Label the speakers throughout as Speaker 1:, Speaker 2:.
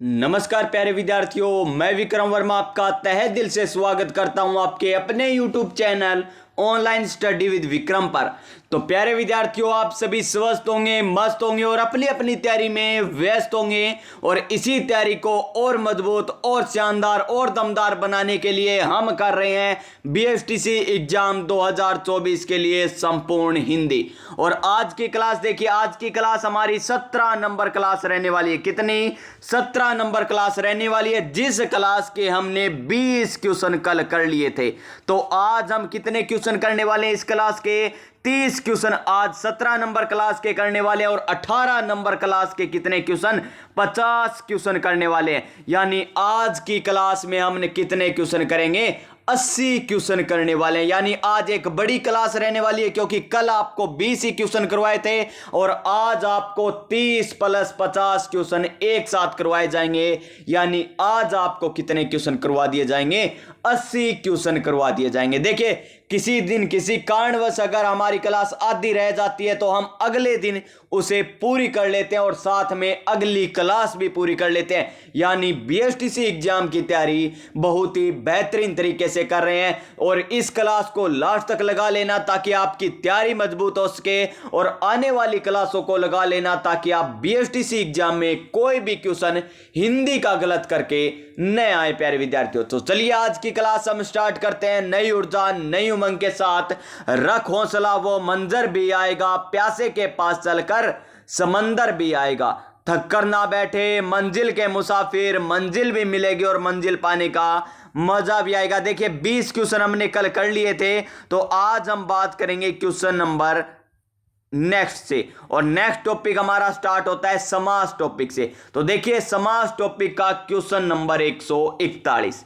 Speaker 1: नमस्कार प्यारे विद्यार्थियों, मैं विक्रम वर्मा आपका तहे दिल से स्वागत करता हूं आपके अपने YouTube channel online study with Vikram पर। तो प्यारे विद्यार्थियों, आप सभी स्वस्थ होंगे, मस्त होंगे और अपनी अपनी तैयारी में व्यस्त होंगे। और इसी तैयारी को और मजबूत और शानदार और दमदार बनाने के लिए हम कर रहे हैं BSTC एग्जाम 2024 के लिए संपूर्ण हिंदी। और आज की क्लास देखिए, आज की क्लास हमारी 17 नंबर क्लास रहने वाली है। कितनी? 17 नंबर क्लास रहने वाली है, जिस क्लास के हमने 20 क्वेश्चन कल कर लिए थे। तो आज हम कितने क्वेश्चन करने वाले हैं इस क्लास के? 30 क्वेश्चन आज 17 नंबर क्लास के करने वाले हैं। और 18 नंबर क्लास के कितने क्वेश्चन? 50 क्वेश्चन करने वाले हैं। यानी आज की क्लास में हमने कितने क्वेश्चन करेंगे? 80 क्वेश्चन करने वाले हैं। यानी आज एक बड़ी क्लास रहने वाली है, क्योंकि कल आपको 20 ही क्वेश्चन करवाए थे और आज आपको 30 + 50 क्वेश्चन एक साथ करवाए जाएंगे। यानी आज आपको कितने क्वेश्चन करवा दिए जाएंगे? 80 क्वेश्चन करवा दिए जाएंगे। देखिए, किसी दिन किसी कारणवश अगर हमारी क्लास आधी रह जाती है तो हम अगले दिन उसे पूरी कर लेते हैं और साथ में अगली क्लास भी पूरी कर लेते हैं। यानी BSTC एग्जाम की तैयारी बहुत ही बेहतरीन तरीके से कर रहे हैं। और इस क्लास को लास्ट तक लगा लेना ताकि आपकी तैयारी मजबूत हो सके, और आने वाली क्लासों को लगा लेना ताकि आप BSTC एग्जाम में कोई भी क्वेश्चन हिंदी का गलत करके न आए प्यारे विद्यार्थियों। तो चलिए आज की क्लास हम स्टार्ट करते हैं नई ऊर्जा नई उमंग के साथ। रख हौसला, वो मंजर भी आएगा, प्यासे के पास चलकर समंदर भी आएगा। थक कर ना बैठे मंजिल के मुसाफिर, मंजिल भी मिलेगी और मंजिल पाने का मजा भी आएगा। देखिए, 20 क्वेश्चन हमने कल कर लिए थे, तो आज हम बात करेंगे क्वेश्चन नंबर नेक्स्ट से। और नेक्स्ट टॉपिक हमारा स्टार्ट होता है समास टॉपिक से। तो देखिए, समास टॉपिक का क्वेश्चन नंबर 141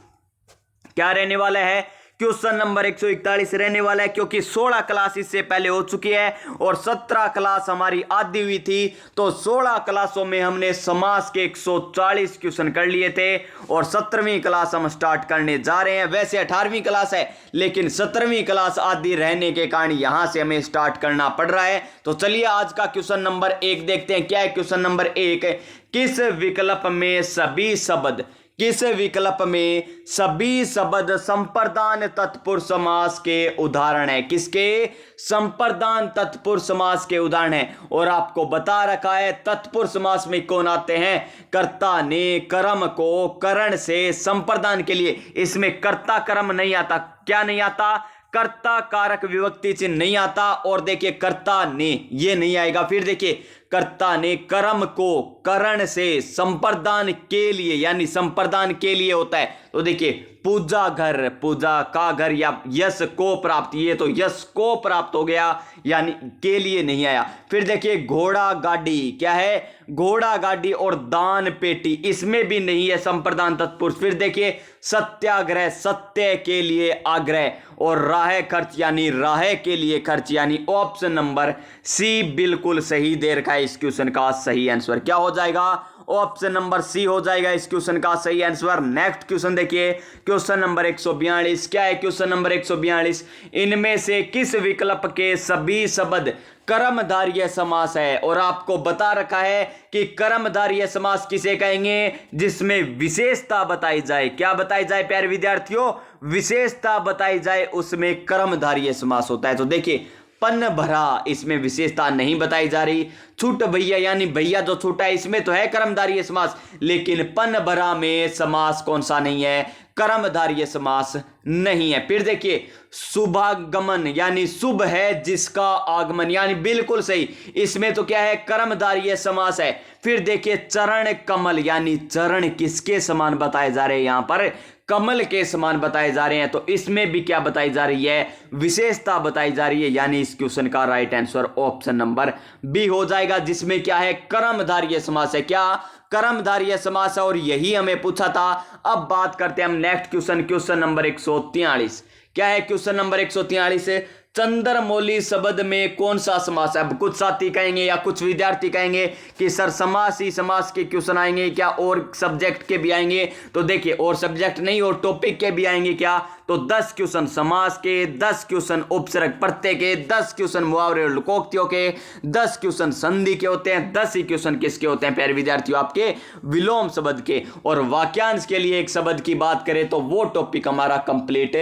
Speaker 1: क्या रहने वाला है? क्वेश्चन नंबर 141 रहने वाला है, क्योंकि 16 क्लास इससे पहले हो चुकी है और 17 क्लास हमारी आधी हुई थी। तो 16 क्लासों में हमने समास के 140 क्वेश्चन कर लिए थे और 17वीं क्लास हम स्टार्ट करने जा रहे हैं। वैसे 18वीं क्लास है, लेकिन 17वीं क्लास आधी रहने के कारण यहां से हमें स्टार्ट करना पड़ रहा है। तो चलिए आज का क्वेश्चन नंबर 1 देखते हैं। क्या है क्वेश्चन नंबर 1? किस विकल्प में सभी शब्द, किस विकल्प में सभी शब्द संप्रदान तत्पुरुष समास के उदाहरण है? किसके? संप्रदान तत्पुरुष समास के उदाहरण है। और आपको बता रखा है तत्पुरुष समास में कौन आते हैं? कर्ता ने कर्म को करण से संप्रदान के लिए इसमें कर्ता कर्म नहीं आता। क्या नहीं आता? कर्ता कारक विभक्ति चिन्ह नहीं आता। और देखिए, कर्ता ने ये नहीं आएगा। फिर देखिए, कर्ता ने कर्म को करण से संप्रदान के लिए, यानी संप्रदान के लिए होता है। तो देखिए, पूजा घर, पूजा का घर या यश को प्राप्त, ये तो यश को प्राप्त हो गया, यानी के लिए नहीं आया। फिर देखिए, घोड़ा गाड़ी, क्या है? घोड़ा गाड़ी। और दान पेटी, इसमें भी नहीं है संप्रदान तत्पुरुष। फिर देखिए, सत्याग्रह, सत्य के लिए आग्रह। और राह खर्च, यानी राह के लिए खर्च, यानी ऑप्शन नंबर सी बिल्कुल सही दे रखा है। इस क्वेश्चन का सही आंसर क्या हो जाएगा? ऑप्शन नंबर सी हो जाएगा इस क्वेश्चन का सही आंसर। नेक्स्ट क्वेश्चन देखिए, क्वेश्चन नंबर 142। क्या है क्वेश्चन नंबर 142? इनमें से किस विकल्प के सभी शब्द कर्मधारय समास है? और आपको बता रखा है कि कर्मधारय समास किसे कहेंगे? जिसमें विशेषता बताई जाए। क्या बताई जाए प्यारे विद्यार्थियों? विशेषता बताई जाए, उसमें कर्मधारय समास होता है। तो देखिए, पन भरा, इसमें विशेषता नहीं बताई जा रही। छूट भैया, यानी भैया जो छूटा है, इसमें तो है कर्मधारय समास, लेकिन पन भरा में समास कौन सा नहीं है? कर्मधारय समास नहीं है। फिर देखिए, शुभागमन, यानी शुभ है जिसका आगमन, यानी बिल्कुल सही, इसमें तो क्या है? कर्मधारय समास है। फिर देखिए, चरण कमल, यानी चरण किसके समान बताए जा रहे हैं? यहां पर कमल के समान बताए जा रहे हैं। तो इसमें भी क्या बताई जा रही है? विशेषता बताई जा रही है। यानी इस क्वेश्चन का right answer option number B हो जाएगा, जिसमें क्या है? कर्मधारय समास है। क्या? कर्मधारय समास है, और यही हमें पूछा था। अब बात करते हैं हम नेक्स्ट क्वेश्चन, क्वेश्चन नंबर 143। क्या है क्वेश्चन नंबर 143? चंद्रमौली शब्द में कौन सा समास है? अब कुछ साथी कहेंगे या कुछ विद्यार्थी कहेंगे कि सर समास ही समास के क्वेश्चन आएंगे क्या, और सब्जेक्ट के भी आएंगे? तो देखिए, और सब्जेक्ट नहीं और टॉपिक के भी आएंगे क्या? तो 10 क्वेश्चन समास के, 10 क्वेश्चन उपसर्ग प्रत्यय के, 10 क्वेश्चन मुहावरे और लोकोक्तियों के, 10 क्वेश्चन संधि के होते हैं, 10 ही क्वेश्चन किसके होते हैं प्यारे विद्यार्थियों? आपके विलोम शब्द के। और वाक्यांश के लिए एक शब्द की बात करें तो वो टॉपिक हमारा कंप्लीट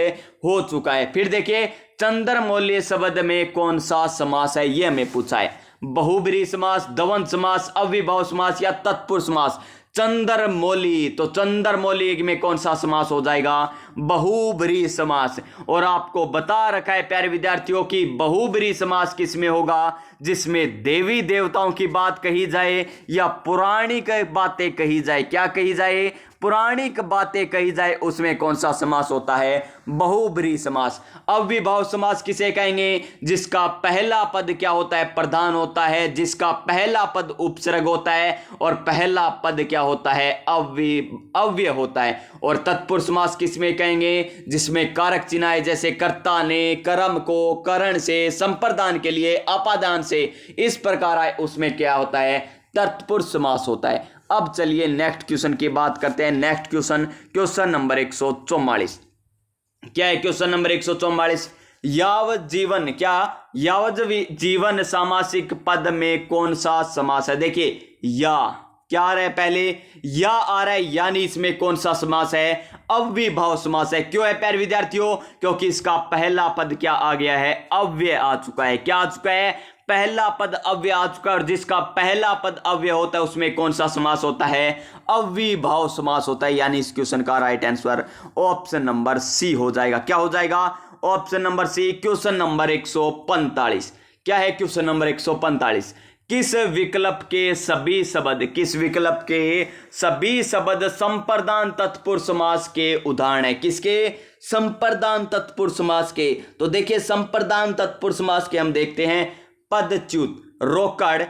Speaker 1: हो चुका है। फिर देखिए, चंद्रमौली शब्द में कौन सा समास है, यह हमें पूछा है। बहुब्रीहि समास, द्वंद्व समास, अव्ययभाव समास या तत्पुरुष समास। चंद्रमौली, तो चंद्रमौली में कौन सा समास हो जाएगा? बहुब्रीहि समास। और आपको बता रखा है प्यारे विद्यार्थियों की बहुब्रीहि समास किसमें होगा? जिसमें देवी देवताओं की बात कही जाए या पौराणिक बातें कही जाए। क्या कही जाए? पौराणिक बातें कही जाए, उसमें कौन सा समास होता है? बहुब्रीहि समास। अव्ययभाव समास किसे कहेंगे? जिसका पहला पद क्या होता है? प्रधान होता है, जिसका पहला पद उपसर्ग होता है और पहला पद क्या होता है? अव्यय होता है। और तत्पुरुष समास किसमें कहेंगे? जिसमें कारक चिन्ह है, जैसे कर्ता ने, कर्म को, करण से, संप्रदान के लिए, अपादान से, इस प्रकार आए, उसमें क्या होता है? तत्पुरुष समास होता है। अब चलिए नेक्स्ट क्वेश्चन की बात करते हैं। Next question, question number 144। क्या है क्वेश्चन नंबर 144? यावत जीवन, क्या यावत जीवन सामासिक पद में कौन सा समास है? देखिए, या क्या आ रहा है? पहले या आ रहा है, यानी इसमें कौन सा समास है? अव्ययभाव समास है। क्यों है प्यारे विद्यार्थियों? क्योंकि इसका पहला पद क्या आ गया है? अव्यय आ चुका है। क्या आ चुका है? पहला पद अव्यय आ चुका है। और जिसका पहला पद अव्यय होता है उसमें कौन सा समास होता है? अव्ययभाव समास होता है। यानी इस क्वेश्चन का right answer option number C हो जाएगा। क्या हो जाएगा? Option number C. Question number 145। क्या है क्वेश्चन नंबर 145? किस विकल्प के सभी शब्द, किस विकल्प के सभी शब्द संप्रदान तत्पुरुष समास के उदाहरण है? किसके? संप्रदान तत्पुरुष समास के। तो देखिए, संप्रदान तत्पुरुष समास के हम देखते हैं पदच्युत, रोकड़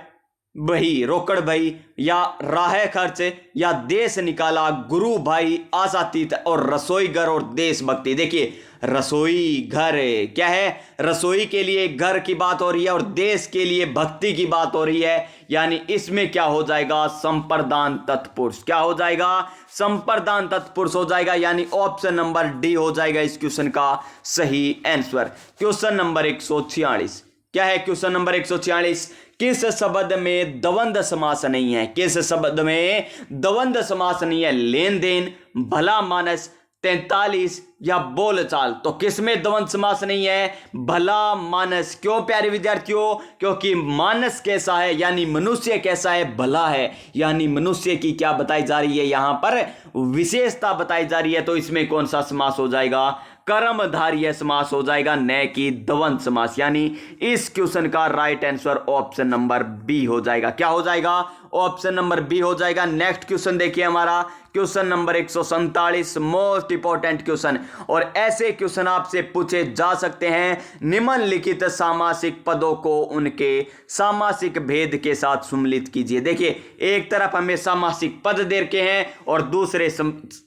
Speaker 1: भाई या राह खर्च या देश निकाला, गुरु भाई, आशातीत और रसोई घर और देशभक्ति। देखिए, रसोई घर क्या है? रसोई के लिए घर की बात हो रही है और देश के लिए भक्ति की बात हो रही है। यानी इसमें क्या हो जाएगा? संप्रदान तत्पुरुष। क्या हो जाएगा? संप्रदान तत्पुरुष हो जाएगा। यानी ऑप्शन नंबर डी हो जाएगा इस क्वेश्चन का सही आंसर। Question number 146। क्या है क्वेश्चन नंबर 146? किस शब्द में द्वंद्व समास नहीं है? किस शब्द में द्वंद्व समास नहीं है? लेन देन, भला मानस, 43 या बोलचाल। तो किसमें द्वंद्व समास नहीं है? भला मानस। क्यों प्यारे विद्यार्थियों? क्योंकि मानस कैसा है, यानी मनुष्य कैसा है? भला है। यानी मनुष्य की क्या बताई जा रही है? यहां पर विशेषता बताई जा रही है। तो इसमें कौन सा समास हो जाएगा? कर्मधारय समास हो जाएगा, न कि द्वंद्व समास। यानी इस क्वेश्चन का right answer option number B हो जाएगा। क्या हो जाएगा? ऑप्शन नंबर बी हो जाएगा। नेक्स्ट क्वेश्चन देखिए हमारा question number 147, most important question. और ऐसे क्वेश्चन आपसे पूछे जा सकते हैं। निम्नलिखित सामासिक पदों को उनके सामासिक भेद के साथ सम्मिलित कीजिए। देखिए, एक तरफ हमें सामासिक पद दे रखे हैं और दूसरे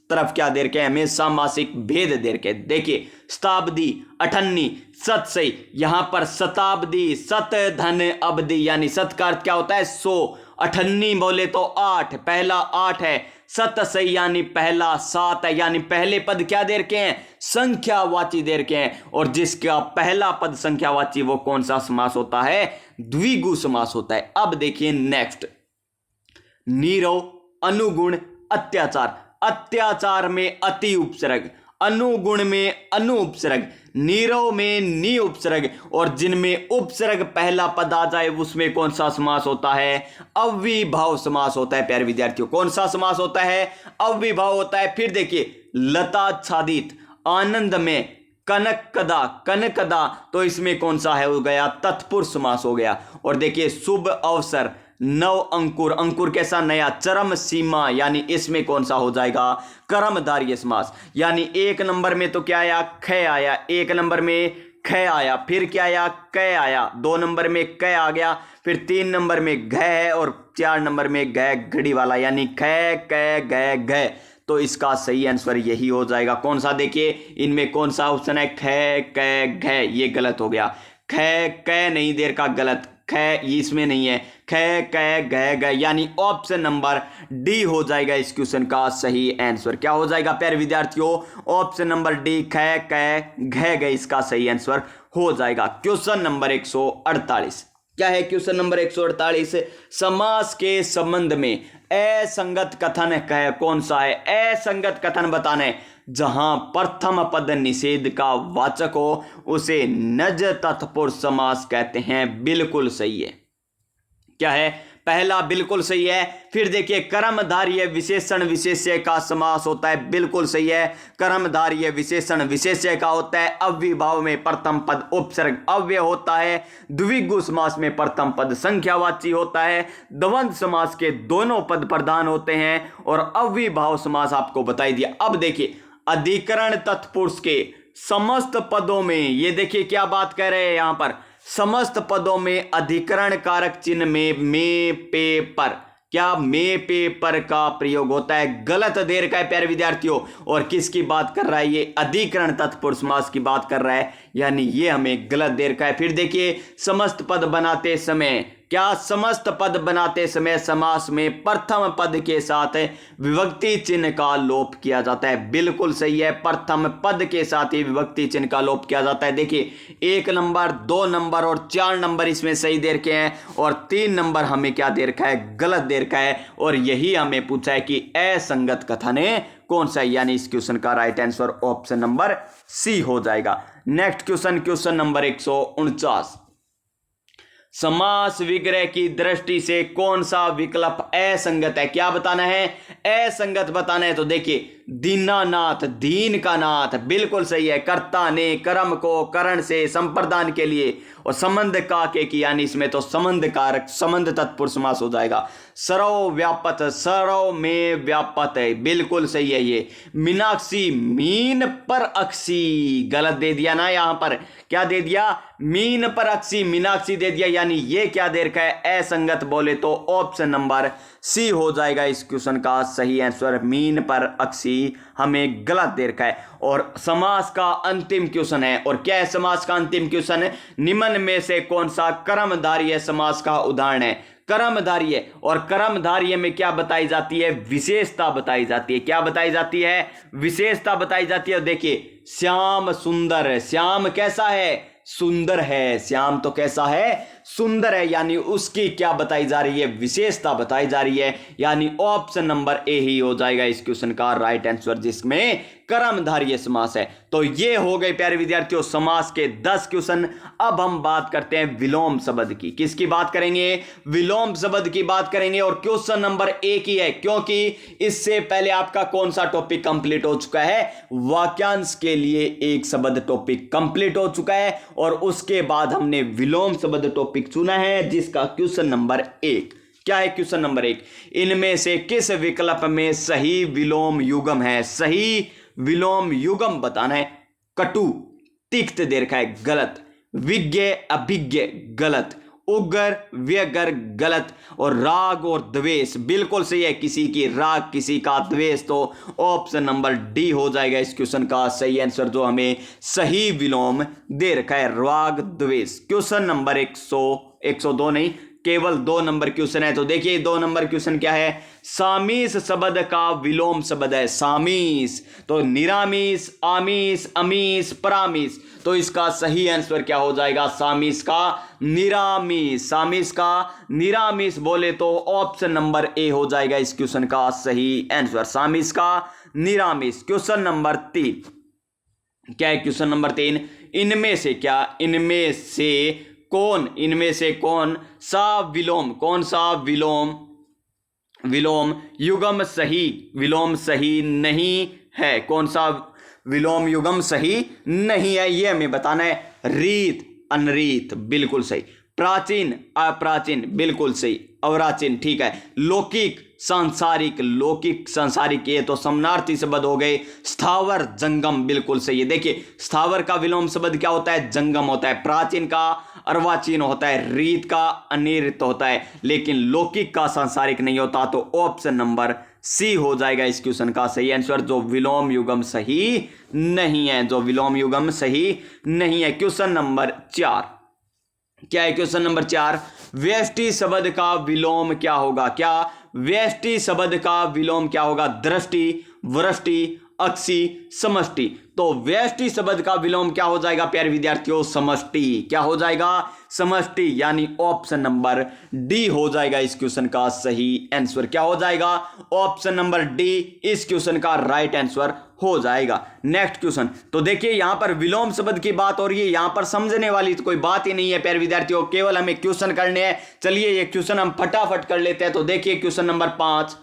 Speaker 1: तरफ क्या दे रखे हैं? हमें सामासिक भेद दे रखे। देखिए, शताब्दी, अठन्नी, सत सही। यहां पर शताब्दी, सत धन अवधि, यानी सत का अर्थ क्या होता है? 100। अठन्नी बोले तो 8, पहला 8 है। सत सही यानी पहला 7 है। यानी पहले पद क्या दे रखे हैं? संख्यावाची दे रखे हैं। और जिसका पहला पद संख्यावाची, वो कौन सा समास होता है? द्विगु समास होता है। अब देखिए नेक्स्ट, नीरव, अनुगुण, अत्याचार। अत्याचार में अति उपसर्ग, अनुगुण में अनु उपसर्ग, नीरव में नी उपसर्ग, और जिनमें उपसर्ग पहला पद आ जाए उसमें कौन सा समास होता है? अव्ययभाव समास होता है। प्यारे विद्यार्थियों, कौन सा समास होता है? अव्ययभाव होता है। फिर देखिए, लताच्छादित, आनंद में, कनकदा, तो इसमें कौन सा है? हो गया तत्पुरुष समास हो गया। और देखिए, शुभ अवसर, नव अंकुर, अंकुर कैसा? नया, चरम सीमा, यानी इसमें कौन सा हो जाएगा? कर्मधारय समास। यानी 1 नंबर में तो क्या आया? ख आया। 1 नंबर में ख आया। फिर क्या आया? क आया। 2 नंबर में क आ गया। फिर 3 नंबर में घ है और 4 नंबर में घ घड़ी वाला, यानी ख क घ घ। तो इसका सही आंसर यही हो जाएगा। कौन सा, देखिए इनमें कौन सा ऑप्शन है, ख क घ, ये गलत हो गया। ख क नहीं देर का गलत, ख इसमें नहीं है, ख क घ ग, यानी ऑप्शन नंबर डी हो जाएगा इस क्वेश्चन का सही आंसर। क्या हो जाएगा प्यारे विद्यार्थियों, ऑप्शन नंबर डी ख क घ ग इसका सही आंसर हो जाएगा। क्वेश्चन नंबर 148 क्या है, क्वेश्चन नंबर 148, समास के संबंध में असंगत कथन कौन सा है। असंगत कथन बताना है, जहां प्रथम पद निषेध का वाचक हो उसे नज तत्पुरुष समास कहते हैं। बिल्कुल सही है। क्या है, पहला बिल्कुल सही है। फिर देखिए कर्मधारय विशेषण विशेष्य का समास होता है, बिल्कुल सही है। कर्मधारय विशेषण विशेष्य का होता है, अव्ययभाव में प्रथम पद उपसर्ग अव्यय होता है, द्विगु समास में प्रथम पद संख्यावाची होता है, द्वंद्व समास के दोनों पद प्रधान होते हैं, और अव्ययभाव समास आपको बताई दिया। अब देखिए अधिकरण तत्पुरुष के समस्त पदों में, ये देखिए क्या बात कर रहे हैं यहां पर, समस्त पदों में अधिकरण कारक चिन्ह में पे पर, क्या में पे पर का प्रयोग होता है, गलत देर का है प्यारे विद्यार्थियों। और किसकी बात कर रहा है, ये अधिकरण तत्पुरुष समास की बात कर रहा है, यानी ये हमें गलत देर का है। फिर देखिए समस्त पद बनाते समय, क्या समस्त पद बनाते समय समास में प्रथम पद के साथ विभक्ति चिन्ह का लोप किया जाता है। बिल्कुल सही है, प्रथम पद के साथ ही विभक्ति चिन्ह का लोप किया जाता है। देखिए 1 नंबर, 2 नंबर और 4 नंबर इसमें सही दे रखे हैं, और 3 नंबर हमें क्या दे रखा है, गलत दे रखा है। और यही हमें पूछा है कि असंगत कथन कौन सा है, यानी इस क्वेश्चन का right answer option number C हो जाएगा। नेक्स्ट क्वेश्चन, क्वेश्चन नंबर 149, समास विग्रह की दृष्टि से कौन सा विकल्प असंगत है। क्या बताना है, असंगत बताना है। तो देखिए दीनानाथ, दीन का नाथ, बिल्कुल सही है। कर्ता ने कर्म को करण से संप्रदान के लिए, और संबंध का के की, यानी इसमें तो संबंध कारक संबंध तत्पुरुष समास हो जाएगा। सरव व्यापत, सरव में व्यापत है, बिल्कुल सही है ये। मीनाक्षी, मीन पर अक्षी, गलत दे दिया ना यहां पर, क्या दे दिया, मीन पर अक्षी, मीनाक्षी दे दिया, यानी ये क्या दे रखा है, असंगत बोले तो ऑप्शन नंबर सी हो जाएगा इस क्वेश्चन का सही आंसर। मीन पर अक्षी हमें गलत दे रखा है। और समास का अंतिम क्वेश्चन है, और क्या है समास का अंतिम क्वेश्चन, निम्न में से कौन सा कर्मधारय समास का उदाहरण है। कर्मधारय, और कर्मधारय में क्या बताई जाती है, विशेषता बताई जाती है। क्या बताई जाती है, विशेषता बताई जाती है। देखिए श्याम सुंदर, श्याम कैसा है, सुंदर है, श्याम तो कैसा है, सुंदर है, यानी उसकी क्या बताई जा रही है, विशेषता बताई जा रही है, यानी ऑप्शन नंबर ए ही हो जाएगा इस क्वेश्चन का राइट आंसर, जिसमें कर्मधारय समास है। तो ये हो गए प्यारे विद्यार्थियों समास के 10 क्वेश्चन। अब हम बात करते हैं विलोम शब्द की। किसकी बात करेंगे, विलोम शब्द की बात करेंगे, और क्वेश्चन नंबर 1 ही है, क्योंकि इससे पहले आपका कौन सा टॉपिक कंप्लीट हो चुका है, वाक्यांश के लिए एक शब्द टॉपिक कंप्लीट हो चुका है, और उसके बाद हमने विलोम शब्द टॉपिक चुना है, जिसका क्वेश्चन नंबर 1 क्या है, क्वेश्चन नंबर 1, इनमें से किस विकल्प में सही विलोम युगम है। सही विलोम युगम बताना है। कटु, तिक्त दे रखा है, गलत। विज्ञ अभिज्ञ, गलत। उग्र व्यगर, गलत। और राग और द्वेष, बिल्कुल सही है। किसी की राग, किसी का द्वेष, तो ऑप्शन नंबर डी हो जाएगा इस क्वेश्चन का सही आंसर, जो हमें सही विलोम दे रखा है, राग द्वेष। क्वेश्चन नंबर 102 नहीं, केवल 2 नंबर क्वेश्चन है। तो देखिए 2 नंबर क्वेश्चन क्या है, सामीस शब्द का विलोम शब्द है सामीस, तो निरामीस, आमीस, अमीस, परामीस, तो इसका सही आंसर क्या हो जाएगा, सामीस का निरामीस। सामीस का निरामीस बोले तो ऑप्शन नंबर ए हो जाएगा इस क्वेश्चन का सही आंसर, सामीस का निरामीस। क्वेश्चन नंबर 3 क्या है, क्वेश्चन नंबर 3, इनमें से क्या, इनमें से कौन सा विलोम, कौन सा विलोम युगम सही नहीं है। कौन सा विलोम युगम सही नहीं है, यह हमें बताना है। रीत, अनरीत, बिल्कुल सही। प्राचीन, अप्राचीन, बिल्कुल सही। अवराचीन, ठीक है। लौकिक, सांसारिक, लौकिक, सांसारिक, ये तो समानार्थी शब्द हो गए। स्थावर, जंगम, बिल्कुल सही है। देखिए स्थावर का विलोम शब्द क्या होता है, जंगम होता है। प्राचीन का अर्वाचीन होता है। रीत का अनिर्त होता है, लेकिन लौकिक का सांसारिक नहीं होता, तो ऑप्शन नंबर सी हो जाएगा इस क्वेश्चन का सही आंसर, जो विलोम युगम सही नहीं है, जो विलोम युगम सही नहीं है। क्वेश्चन नंबर 4 क्या है? क्वेश्चन नंबर 4, व्यष्टि शब्द का विलोम क्या होगा? क्या व्यष्टि शब्द का विलोम क्या होगा? दृष्टि, वृष्टि, अक्षि, समष्टि। तो व्यष्टि शब्द का विलोम क्या हो जाएगा प्यारे विद्यार्थियों? समष्टि। क्या हो जाएगा? समष्टि, यानी ऑप्शन नंबर डी हो जाएगा इस क्वेश्चन का सही आंसर। क्या हो जाएगा? ऑप्शन नंबर डी इस क्वेश्चन का राइट आंसर हो जाएगा। नेक्स्ट क्वेश्चन, तो देखिए यहां पर विलोम शब्द की बात हो रही है, यहां पर समझने वाली तो कोई बात ही नहीं है प्यारे विद्यार्थियों, केवल हमें क्वेश्चन करने हैं। चलिए ये क्वेश्चन हम फटाफट कर लेते हैं। तो देखिए क्वेश्चन नंबर 5,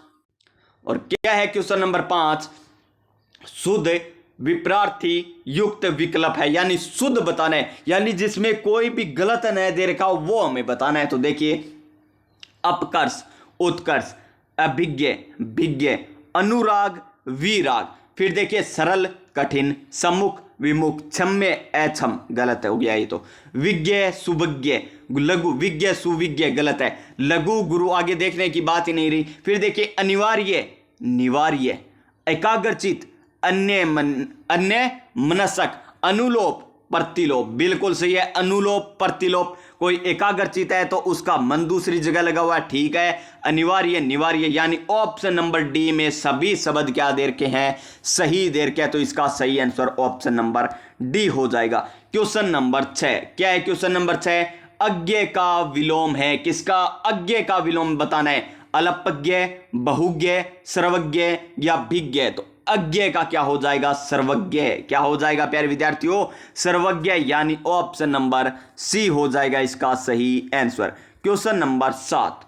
Speaker 1: और क्या है क्वेश्चन नंबर 5? शुद्ध विपरार्थी युक्त विकल्प है, यानी शुद्ध बताना है, यानी जिसमें कोई भी गलत न दे रखा हो वो हमें बताना है। तो देखिए अपकर्ष, उत्कर्ष, अभिज्ञ, विज्ञ, अनुराग, विराग। फिर देखिए सरल, कठिन, सम्मुख, विमुख, क्षम्य, अक्षम, गलत हो गया ये तो। विज्ञ, सुविज्ञ, लघु, विज्ञ, सुविज्ञ, गलत है। लघु, गुरु, आगे देखने की बात ही नहीं रही। फिर देखिए अनिवार्य, निवार्य, एकाग्रचित, अन्य मनसक, अनुलोप, प्रतिलोप, बिल्कुल सही है। अनुलोप, प्रतिलोप। कोई एकाग्रचित है तो उसका मन दूसरी जगह लगा हुआ है, ठीक है। अनिवार्य, निवार्य, यानी ऑप्शन नंबर डी में सभी शब्द क्या दे रखे हैं? सही दे रखे हैं। तो इसका सही आंसर ऑप्शन नंबर डी हो जाएगा। क्वेश्चन नंबर 6 क्या है? क्वेश्चन नंबर 6 अज्ञ का विलोम है। किसका? अज्ञ का विलोम बताना है। अल्पज्ञ, बहुज्ञ, सर्वज्ञ या भिज्ञ। तो अज्ञ का क्या हो जाएगा? सर्वज्ञ। क्या हो जाएगा प्यारे विद्यार्थियों? सर्वज्ञ, यानी ऑप्शन नंबर सी हो जाएगा इसका सही आंसर। क्वेश्चन नंबर 7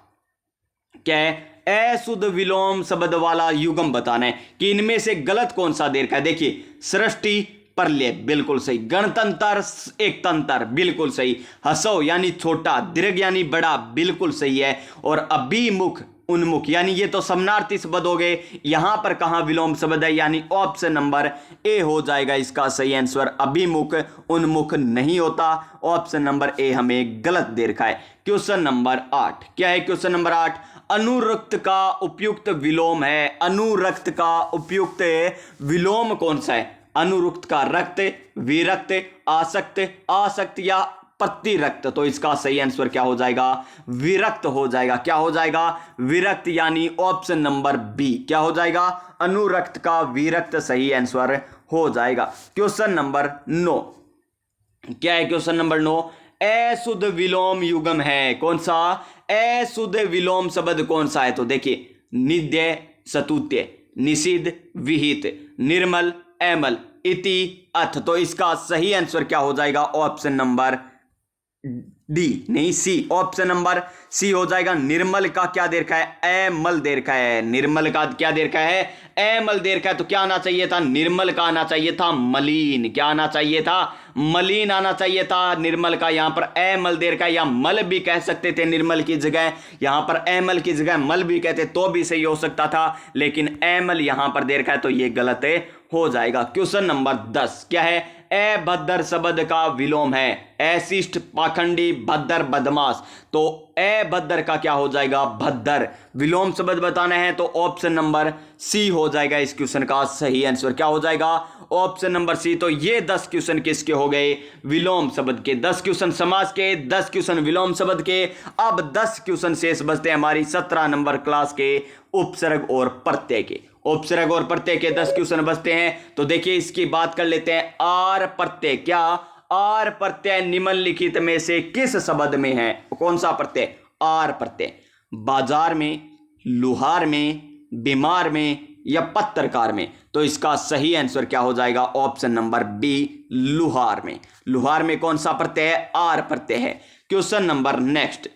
Speaker 1: क्या है? अशुद्ध विलोम शब्द वाला युग्म बताना है कि इनमें से गलत कौन सा दे रखा है। देखिए सृष्टि, प्रलय, बिल्कुल सही। गणतंत्र, एकतंत्र, बिल्कुल सही। हसो यानी छोटा, दीर्घ यानी बड़ा, बिल्कुल सही है। और अभिमुख, उन्मुख, यानी ये तो समानार्थी शब्द हो गए। यहां पर कहां विलोम शब्द है? यानी ऑप्शन नंबर ए हो जाएगा इसका सही आंसर। अभिमुख, उन्मुख नहीं होता। ऑप्शन नंबर ए हमें गलत दे रखा है। क्वेश्चन नंबर 8 क्या है? क्वेश्चन नंबर 8 अनुरक्त का उपयुक्त विलोम है। अनुरक्त का उपयुक्त विलोम कौन सा है? अनुरुक्त का रक्त, विरक्त, आसक्त, आसक्त या प्रतिरक्त। तो इसका सही आंसर क्या हो जाएगा? विरक्त हो जाएगा। क्या हो जाएगा? विरक्त, यानी ऑप्शन नंबर बी क्या हो जाएगा? अनुरक्त का विरक्त सही आंसर हो जाएगा। क्वेश्चन नंबर 9 क्या है? क्वेश्चन नंबर 9 अशुद्ध विलोम युग्म है। कौन सा? अशुद्ध विलोम शब्द कौन सा है? तो देखिए निद्य, सतुत्य, निषिद्ध, विहित, निर्मल, एमल, इति, अथ। तो इसका सही आंसर क्या हो जाएगा? ऑप्शन नंबर डी, नहीं सी, ऑप्शन नंबर सी हो जाएगा। निर्मल का क्या दे रखा है? एमल दे रखा है। निर्मल का क्या दे रखा है? एमल दे रखा है। तो क्या आना चाहिए था? निर्मल का आना चाहिए था मलिन। क्या आना चाहिए था? मलिन आना चाहिए था। निर्मल का यहां पर एमल दे रखा है, या मल भी कह सकते थे निर्मल की जगह। यहां पर एमल की जगह मल भी कहते तो भी सही हो सकता था, लेकिन एमल यहां पर दे रखा है तो ये गलत हो जाएगा। क्वेश्चन नंबर 10 क्या है? अभद्र शब्द का विलोम है। अशिष्ट, पाखंडी, भद्र, बदमाश। तो अभद्र का क्या हो जाएगा? भद्र। विलोम शब्द बताना है तो ऑप्शन नंबर सी हो जाएगा इस क्वेश्चन का सही आंसर। क्या हो जाएगा? Option number C. तो ये 10 क्वेश्चन किसके हो गए? विलोम शब्द के। 10 क्वेश्चन समास के, 10 क्वेश्चन विलोम शब्द के। अब 10 क्वेश्चन शेष बचते हैं हमारी 17 नंबर क्लास के उपसर्ग और प्रत्यय के। उपसर्ग और प्रत्यय के 10 क्वेश्चन बचते हैं। तो देखिए इसकी बात कर लेते हैं। आर प्रत्यय। क्या? आर प्रत्यय निम्नलिखित में से किस शब्द में है? कौन सा प्रत्यय? आर प्रत्यय। बाजार में, लुहार में, बीमार में या पत्रकार में। तो इसका सही आंसर क्या हो जाएगा? ऑप्शन नंबर बी, लुहार में। लुहार में कौन सा प्रत्यय है? आर प्रत्यय है। क्वेश्चन नंबर नेक्स्ट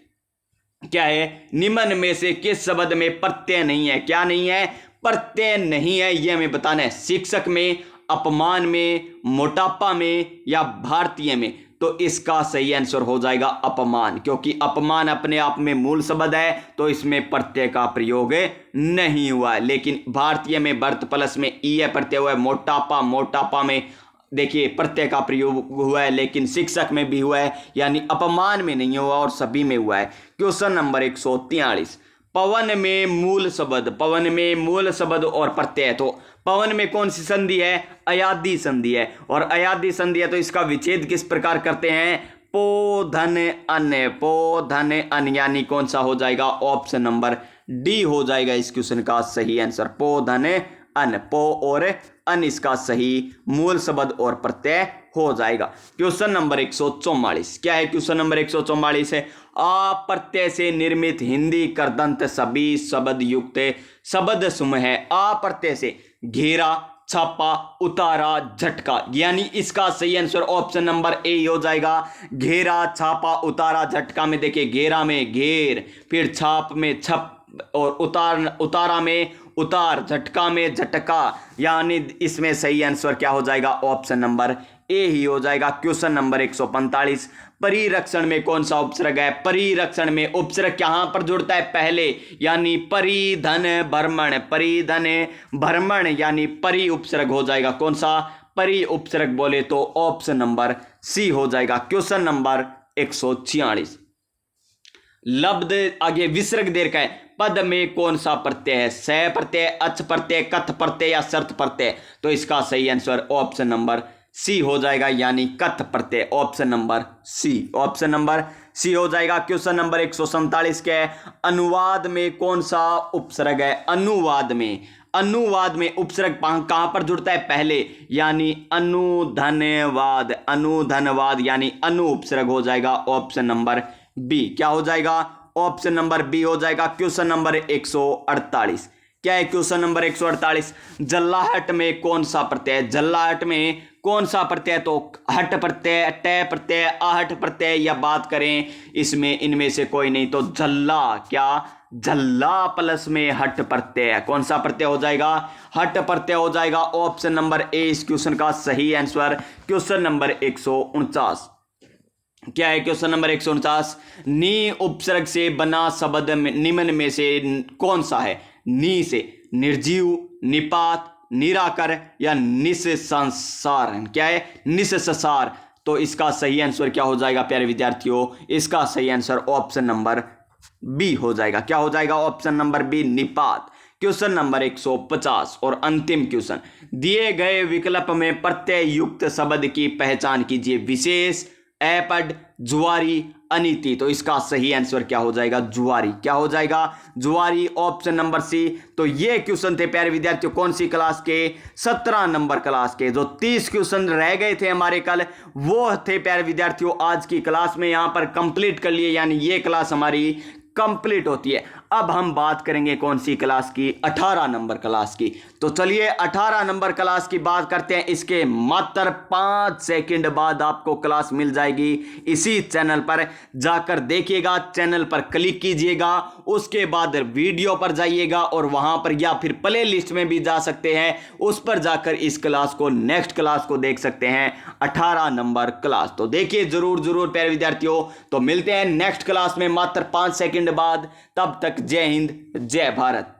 Speaker 1: क्या है? निम्न में से किस शब्द में प्रत्यय नहीं है? क्या नहीं है? प्रत्यय नहीं है, यह हमें बताना है। शिक्षक में, अपमान में, मोटापा में या भारतीय में। तो इसका सही आंसर हो जाएगा अपमान, क्योंकि अपमान अपने आप में मूल शब्द है तो इसमें प्रत्यय का प्रयोग नहीं हुआ है। लेकिन भारतीय में बर्थ प्लस में ई प्रत्यय हुआ है। मोटापा, मोटापा में देखिए प्रत्यय का प्रयोग हुआ है, लेकिन शिक्षक में भी हुआ है, यानी अपमान में नहीं हुआ और सभी में हुआ है। क्वेश्चन नंबर 143 पवन में मूल शब्द, पवन में मूल शब्द और प्रत्यय। तो पवन में कौन सी संधि है? अयादी संधि है, और अयादी संधि है तो इसका विच्छेद किस प्रकार करते हैं? पो धन अन्य, पो धन अन्य, यानी कौन सा हो जाएगा? ऑप्शन नंबर डी हो जाएगा इस क्वेश्चन का सही आंसर। पो धन अन्य, पो और अन इसका सही मूल शब्द और प्रत्यय हो जाएगा। क्वेश्चन नंबर 144 क्या है? क्वेश्चन नंबर 144 है आ प्रत्यय से निर्मित हिंदी करदंत सभी शब्द युक्त शब्द समूह है। आ प्रत्यय से घेरा, छापा, उतारा, झटका, यानी इसका सही आंसर ऑप्शन नंबर ए हो जाएगा। घेरा, छापा, उतारा, झटका में देखिए, घेरा में घेर, फिर छाप में छप, और उतारा में उतार, झटका में झटका, यानी इसमें सही आंसर क्या हो जाएगा? ऑप्शन नंबर ए ही हो जाएगा। क्वेश्चन नंबर 145 परिरक्षण में कौन सा उपसर्ग है? परिरक्षण में उपसर्ग कहां पर जुड़ता है? पहले, यानी परिधन भ्रमण, परिधन भ्रमण, यानी परि उपसर्ग हो जाएगा। कौन सा? परि उपसर्ग बोले तो ऑप्शन नंबर सी हो जाएगा। क्वेश्चन नंबर 146 लब्ध आगे विसर्ग देर का है, पद में कौन सा प्रत्यय है? स प्रत्यय, अच प्रत्यय, कथ प्रत्यय या शर्त प्रत्यय? तो इसका सही आंसर ऑप्शन नंबर सी हो जाएगा, यानी कथ प्रत्यय, option number C, option number C हो जाएगा। क्वेश्चन नंबर 147 क्या है? अनुवाद में कौन सा उपसर्ग है? अनुवाद में, अनुवाद में उपसर्ग कहां पर जुड़ता है? पहले, यानी अनुधन्यवाद, अनुधन्यवाद, यानी अनु उपसर्ग हो जाएगा। ऑप्शन नंबर बी क्या हो जाएगा? ऑप्शन नंबर बी हो जाएगा। क्वेश्चन नंबर 148 क्या है? क्वेश्चन नंबर 148 जल्लाहट में कौन सा प्रत्यय? जल्लाहट में कौन सा प्रत्यय? तो हट प्रत्यय, ट प्रत्यय, आहट प्रत्यय, या बात करें इसमें इनमें से कोई नहीं तो जल्ला, क्या? जल्ला प्लस में हट प्रत्यय, कौन सा प्रत्यय हो जाएगा? हट प्रत्यय हो जाएगा। ऑप्शन नंबर ए इस क्वेश्चन का सही आंसर। क्वेश्चन नंबर 149 क्या है? क्वेश्चन नंबर 149 नी उपसर्ग से बना शब्द निम्न में से कौन सा है? नी से निर्जीव, निपात, निराकर या निस्संसार? क्या है? निस्संसार। तो इसका सही आंसर क्या हो जाएगा प्यारे विद्यार्थियों? इसका सही आंसर ऑप्शन नंबर बी हो जाएगा। क्या हो जाएगा? ऑप्शन नंबर बी, निपात। क्वेश्चन नंबर 150 और अंतिम क्वेश्चन, दिए गए विकल्प में प्रत्यय युक्त शब्द की पहचान कीजिए। विशेष, एपड, जुआरी, अनीति। तो इसका सही आंसर क्या हो जाएगा? जुआरी। क्या हो जाएगा? जुआरी, ऑप्शन नंबर सी। तो ये क्वेश्चन थे प्यारे विद्यार्थियों कौन सी क्लास के? 17 नंबर क्लास के। जो 30 क्वेश्चन रह गए थे हमारे कल, वो थे प्यारे विद्यार्थियों आज की क्लास में यहां पर कंप्लीट कर लिए, यानी ये क्लास हमारी कंप्लीट होती है। अब हम बात करेंगे कौन सी क्लास की? 18 नंबर क्लास की। तो चलिए 18 नंबर क्लास की बात करते हैं। इसके मात्र 5 सेकंड बाद आपको क्लास मिल जाएगी इसी चैनल पर, जाकर देखिएगा, चैनल पर क्लिक कीजिएगा, उसके बाद वीडियो पर जाइएगा और वहां पर या फिर प्ले लिस्ट में भी जा सकते हैं, उस पर जाकर इस क्लास को, नेक्स्ट क्लास को देख सकते हैं, 18 नंबर क्लास। तो देखिए जरूर जरूर प्यारे विद्यार्थियों। तो मिलते हैं नेक्स्ट क्लास में मात्र 5 सेकंड बाद। तब तक जय हिंद, जय भारत।